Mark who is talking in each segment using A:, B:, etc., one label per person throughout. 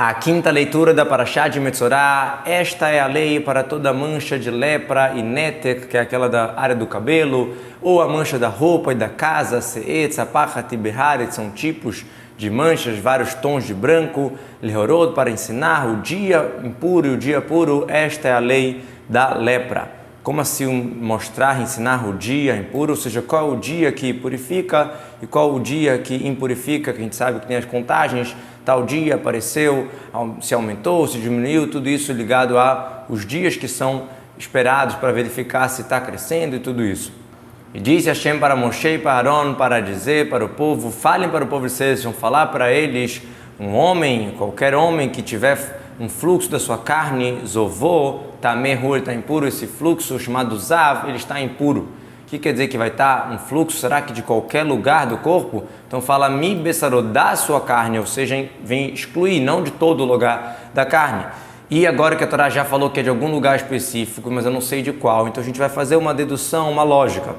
A: A quinta leitura da Parashá de Metzorá. Esta é a lei para toda mancha de lepra e netek, que é aquela da área do cabelo, ou a mancha da roupa e da casa, seet, sapachat e beharet, são tipos de manchas, vários tons de branco, lehorod, para ensinar o dia impuro e o dia puro. Esta é a lei da lepra. Como assim mostrar, ensinar o dia impuro, ou seja, qual é o dia que purifica e qual o dia que impurifica, que a gente sabe que tem as contagens, tal dia apareceu, se aumentou, se diminuiu, tudo isso ligado aos dias que são esperados para verificar se está crescendo e tudo isso. E disse Hashem para Moshe e para Aaron para dizer para o povo, falem para o povo de vocês, vão falar para eles, um homem, qualquer homem que tiver um fluxo da sua carne, zovô, tameh, está impuro, esse fluxo chamado zav, ele está impuro. O que quer dizer que vai estar um fluxo? Será que de qualquer lugar do corpo? Então fala mi besarod, da sua carne, ou seja, vem excluir, não de todo lugar da carne. E agora que a Torá já falou que é de algum lugar específico, mas eu não sei de qual, então a gente vai fazer uma dedução, uma lógica.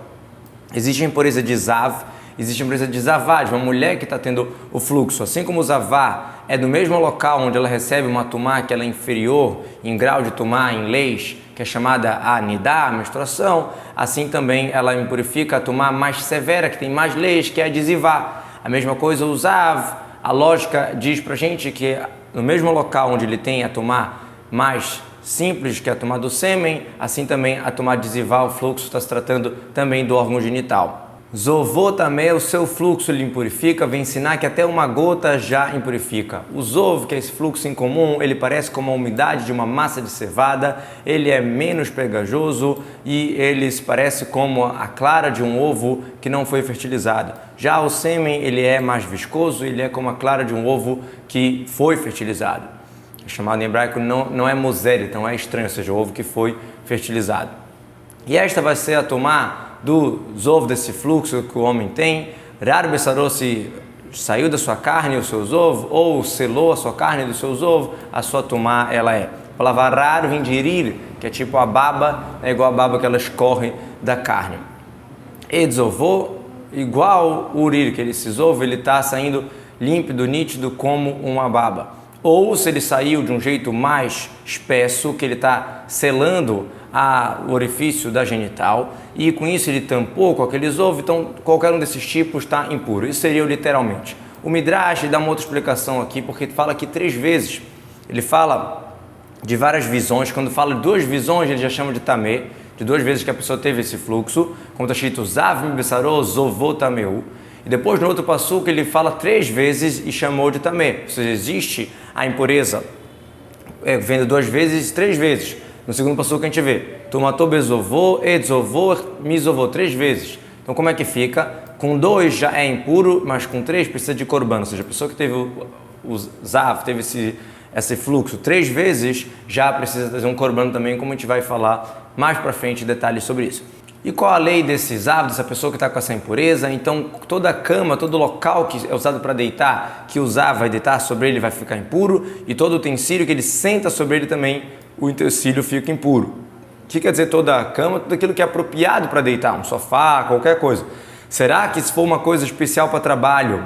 A: Existe a impureza de zav, existe a impureza de zavá, de uma mulher que está tendo o fluxo. Assim como o zavá é do mesmo local onde ela recebe uma tumá que ela é inferior em grau de tumá, em leis, que é chamada a nidá, a menstruação, assim também ela impurifica a tumá mais severa, que tem mais leis, que é a de zivá. A mesma coisa o zav, a lógica diz pra gente que no mesmo local onde ele tem a tumá mais simples, que é a tumá do sêmen, assim também a tumá de zivá, o fluxo está se tratando também do órgão genital. Zovô também, o seu fluxo ele impurifica, vem ensinar que até uma gota já impurifica. O zov, que é esse fluxo incomum, ele parece como a umidade de uma massa de cevada, ele é menos pegajoso e ele se parece como a clara de um ovo que não foi fertilizado. Já o sêmen, ele é mais viscoso, ele é como a clara de um ovo que foi fertilizado. É chamado em hebraico, não é moser, então é estranho, ou seja, o ovo que foi fertilizado. E esta vai ser a tumá do zov, desse fluxo que o homem tem. Rar besarô, se saiu da sua carne o seu zov, ou selou a sua carne do seu zov, a sua tumá ela é. A palavra rar vem de irir, que é tipo a baba, é igual a baba que ela escorre da carne. Edzovô, igual o urir, que esse zov ele está saindo límpido, nítido como uma baba. Ou se ele saiu de um jeito mais espesso, que ele está selando o orifício da genital, e com isso ele tampou com aqueles ovos, então qualquer um desses tipos está impuro. Isso seria literalmente. O Midrash dá uma outra explicação aqui, porque fala aqui 3 vezes. Ele fala de várias visões, quando fala de 2 visões ele já chama de tameh, de 2 vezes que a pessoa teve esse fluxo, como está escrito Zav mi besarô zovô tameu. E depois no outro passuco ele fala 3 vezes e chamou de tameh, ou seja, existe a impureza vendo 2 vezes, 3 vezes. No segundo passuco a gente vê tomatou bezovô, edzovô, misovô, 3 vezes. Então como é que fica? Com 2 já é impuro, mas com 3 precisa de korban, ou seja, a pessoa que teve o zav, teve esse fluxo 3 vezes, já precisa trazer um korban também, como a gente vai falar mais para frente, detalhes sobre isso. E qual a lei desse zav, dessa pessoa que está com essa impureza? Então, toda a cama, todo local que é usado para deitar, que o zav vai deitar sobre ele vai ficar impuro, e todo utensílio que ele senta sobre ele também, o utensílio fica impuro. O que quer dizer toda a cama? Tudo aquilo que é apropriado para deitar, um sofá, qualquer coisa. Será que se for uma coisa especial para trabalho,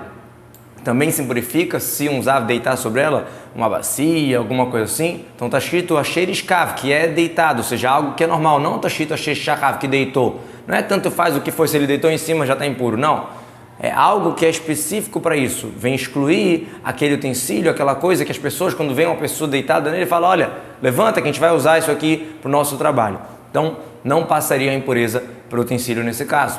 A: também se impurifica se um zav deitar sobre ela? Uma bacia, alguma coisa assim? Então está escrito asher ishkav, que é deitado, ou seja, algo que é normal. Não está escrito asher shakav, que deitou. Não é tanto faz o que foi, se ele deitou em cima já está impuro, não. É algo que é específico para isso. Vem excluir aquele utensílio, aquela coisa que as pessoas, quando vem uma pessoa deitada nele, falam, olha, levanta que a gente vai usar isso aqui para o nosso trabalho. Então, não passaria a impureza para o utensílio nesse caso.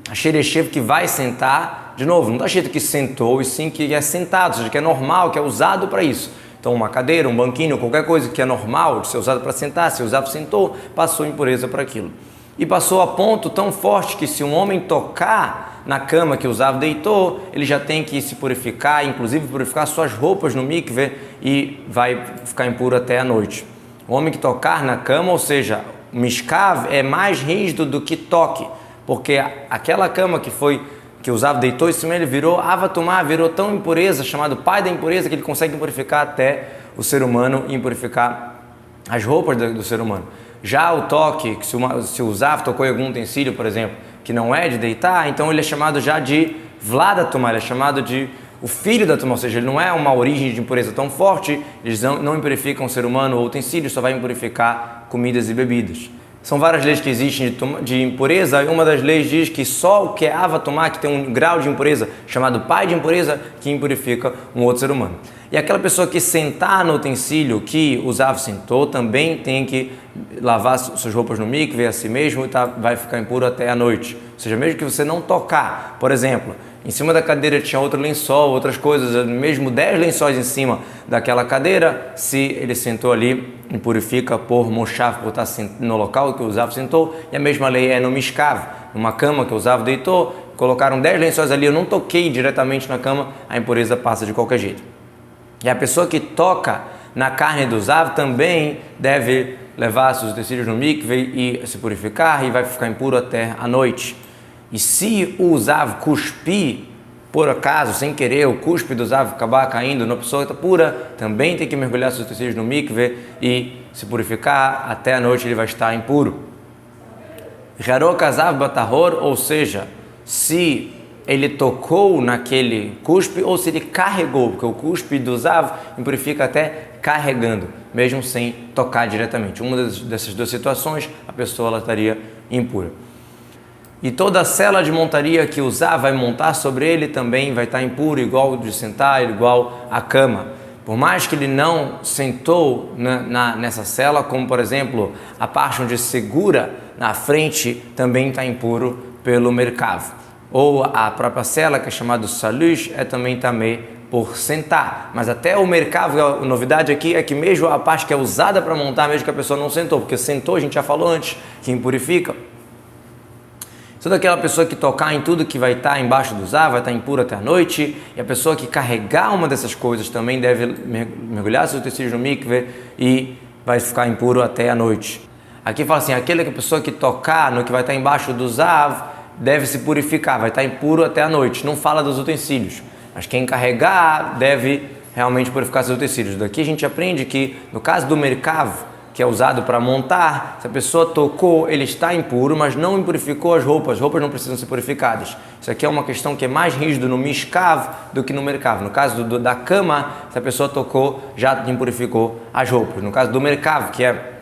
A: A xerechev que vai sentar, de novo, não está escrito que sentou, e sim que é sentado, ou seja, que é normal, que é usado para isso. Então, uma cadeira, um banquinho, qualquer coisa que é normal de ser usado para sentar, se o zav sentou, passou impureza para aquilo. E passou a ponto tão forte que se um homem tocar na cama que o zav deitou, ele já tem que se purificar, inclusive purificar suas roupas no mikve, e vai ficar impuro até a noite. O homem que tocar na cama, ou seja, o mishkav é mais rígido do que toque, porque aquela cama que o zav deitou em cima, ele virou avatumá, virou tão impureza, chamado pai da impureza, que ele consegue impurificar até o ser humano e impurificar as roupas do ser humano. Já o toque, que se o zav tocou em algum utensílio, por exemplo, que não é de deitar, então ele é chamado já de vladatumá, ele é chamado de o filho da tumá, ou seja, ele não é uma origem de impureza tão forte, eles não impurificam o ser humano ou utensílios, só vai impurificar comidas e bebidas. São várias leis que existem de impureza, e uma das leis diz que só o que é ava tumá, que tem um grau de impureza, chamado pai de impureza, que impurifica um outro ser humano. E aquela pessoa que sentar no utensílio que o zav sentou, também tem que lavar suas roupas no mikve a si mesmo e vai ficar impuro até a noite. Ou seja, mesmo que você não tocar, por exemplo, em cima da cadeira tinha outro lençol, outras coisas, mesmo 10 lençóis em cima daquela cadeira, se ele sentou ali, impurifica por moshav, por estar no local que o zav sentou, e a mesma lei é no mishkav, numa cama que o zav deitou, colocaram 10 lençóis ali, eu não toquei diretamente na cama, a impureza passa de qualquer jeito. E a pessoa que toca na carne do zav também deve levar seus utensílios no mikve e se purificar, e vai ficar impuro até a noite. E se o zav cuspir, por acaso, sem querer, o cuspe do zav acabar caindo na pessoa que está pura, também tem que mergulhar seus utensílios no mikve e se purificar, até a noite ele vai estar impuro. Harok zav batahor, ou seja, se ele tocou naquele cuspe ou se ele carregou, porque o cuspe do zav impurifica até carregando, mesmo sem tocar diretamente. Uma dessas duas situações, a pessoa ela estaria impura. E toda a sela de montaria que o zav vai montar sobre ele também vai estar impuro, igual de sentar, igual a cama. Por mais que ele não sentou nessa sela, como por exemplo, a parte onde segura na frente também está impuro pelo merkav. Ou a própria sela, que é chamada salush, é também tamé por sentar. Mas até o merkav, a novidade aqui é que mesmo a parte que é usada para montar, mesmo que a pessoa não sentou, porque sentou, a gente já falou antes, que impurifica. Toda aquela pessoa que tocar em tudo que vai estar embaixo do zav vai estar impuro até a noite, e a pessoa que carregar uma dessas coisas também deve mergulhar seus utensílios no mikve e vai ficar impuro até a noite. Aqui fala assim, aquela pessoa que tocar no que vai estar embaixo do zav deve se purificar, vai estar impuro até a noite. Não fala dos utensílios, mas quem carregar deve realmente purificar seus utensílios. Daqui a gente aprende que no caso do merkav, que é usado para montar, se a pessoa tocou, ele está impuro, mas não impurificou as roupas não precisam ser purificadas. Isso aqui é uma questão que é mais rígido no mishkav do que no merkav. No caso da cama, se a pessoa tocou, já impurificou as roupas. No caso do merkav, que é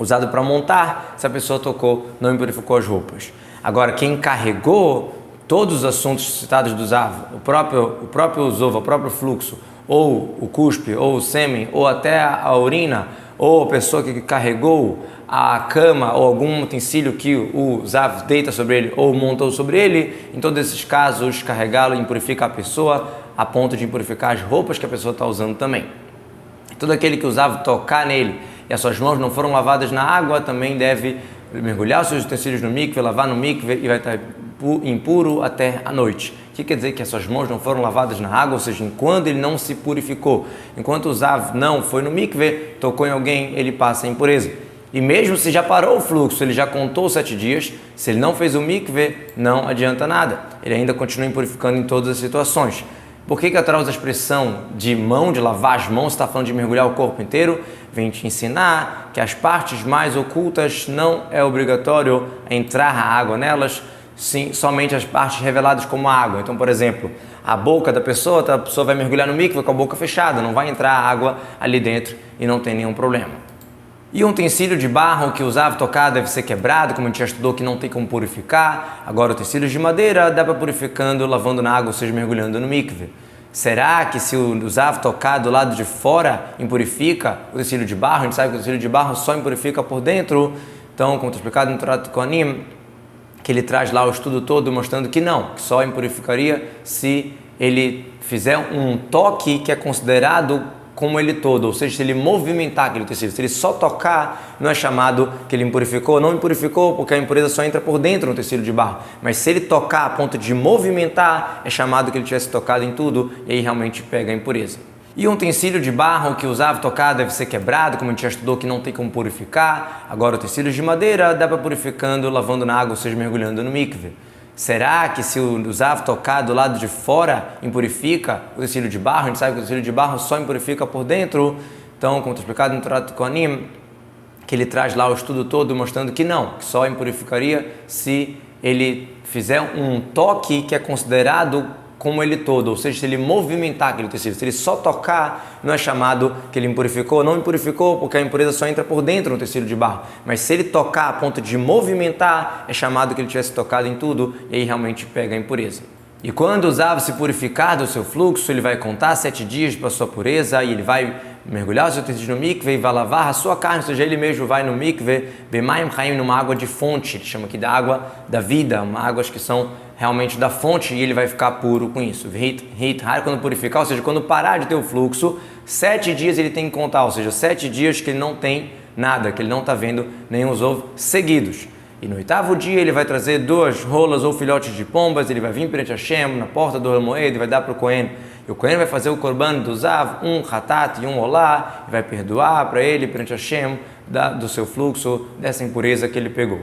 A: usado para montar, se a pessoa tocou, não impurificou as roupas. Agora, quem carregou todos os assuntos citados do zav, o próprio zova, o próprio fluxo, ou o cuspe, ou o sêmen, ou até a urina, ou a pessoa que carregou a cama ou algum utensílio que o zav deita sobre ele ou montou sobre ele, em todos esses casos, carregá-lo impurifica a pessoa a ponto de impurificar as roupas que a pessoa está usando também. Todo aquele que o zav tocar nele e as suas mãos não foram lavadas na água, também deve mergulhar os seus utensílios no mikve, lavar no mikve e vai estar impuro até a noite. O que quer dizer? Que as suas mãos não foram lavadas na água, ou seja, enquanto ele não se purificou, enquanto o zav não foi no mikve, tocou em alguém, ele passa a impureza. E mesmo se já parou o fluxo, ele já contou 7 dias, se ele não fez o mikve, não adianta nada. Ele ainda continua impurificando em todas as situações. Por que atrás da expressão de mão, de lavar as mãos, está falando de mergulhar o corpo inteiro? Vem te ensinar que as partes mais ocultas não é obrigatório entrar a água nelas, sim, somente as partes reveladas como água. Então, por exemplo, a boca da pessoa, a pessoa vai mergulhar no mikve com a boca fechada, não vai entrar água ali dentro e não tem nenhum problema. E um utensílio de barro que usava tocar deve ser quebrado, como a gente já estudou, que não tem como purificar. Agora, utensílios de madeira dá para purificando, lavando na água, ou seja, mergulhando no mikve. Será que se usar tocar do lado de fora impurifica o utensílio de barro? A gente sabe que o utensílio de barro só impurifica por dentro. Então, como está explicado no Torat Kohanim, que ele traz lá o estudo todo mostrando que não, que só impurificaria se ele fizer um toque que é considerado como ele todo, ou seja, se ele movimentar aquele tecido, se ele só tocar, não é chamado que ele impurificou, não impurificou porque a impureza só entra por dentro no tecido de barro, mas se ele tocar a ponto de movimentar, é chamado que ele tivesse tocado em tudo e aí realmente pega a impureza. E um utensílio de barro que usava tocar deve ser quebrado, como a gente já estudou, que não tem como purificar. Agora, utensílios de madeira dá para purificando, lavando na água, ou seja, mergulhando no mikve. Será que se usar tocar do lado de fora impurifica o utensílio de barro? A gente sabe que o utensílio de barro só impurifica por dentro. Então, como está explicado no Torat Kohanim, que ele traz lá o estudo todo mostrando que não, que só impurificaria se ele fizer um toque que é considerado como ele todo, ou seja, se ele movimentar aquele tecido, se ele só tocar, não é chamado que ele impurificou, não impurificou porque a impureza só entra por dentro no tecido de barro, mas se ele tocar a ponto de movimentar, é chamado que ele tivesse tocado em tudo e aí realmente pega a impureza. E quando o Zav se purificar do seu fluxo, ele vai contar 7 dias para a sua pureza e ele vai mergulhar o seu tecido no mikve e vai lavar a sua carne, ou seja, ele mesmo vai no mikve, bemaim chaim, numa água de fonte, ele chama aqui da água da vida, águas que são realmente da fonte e ele vai ficar puro com isso. Quando purificar, ou seja, quando parar de ter o fluxo, 7 dias ele tem que contar, ou seja, 7 dias que ele não tem nada, que ele não está vendo nenhum zov seguidos. E no 8º dia ele vai trazer 2 rolas ou filhotes de pombas, ele vai vir perante Hashem, na porta do Moed, e vai dar para o Cohen. E o Cohen vai fazer o korban do Zav, um hatat e um olá, e vai perdoar para ele perante Hashem do seu fluxo, dessa impureza que ele pegou.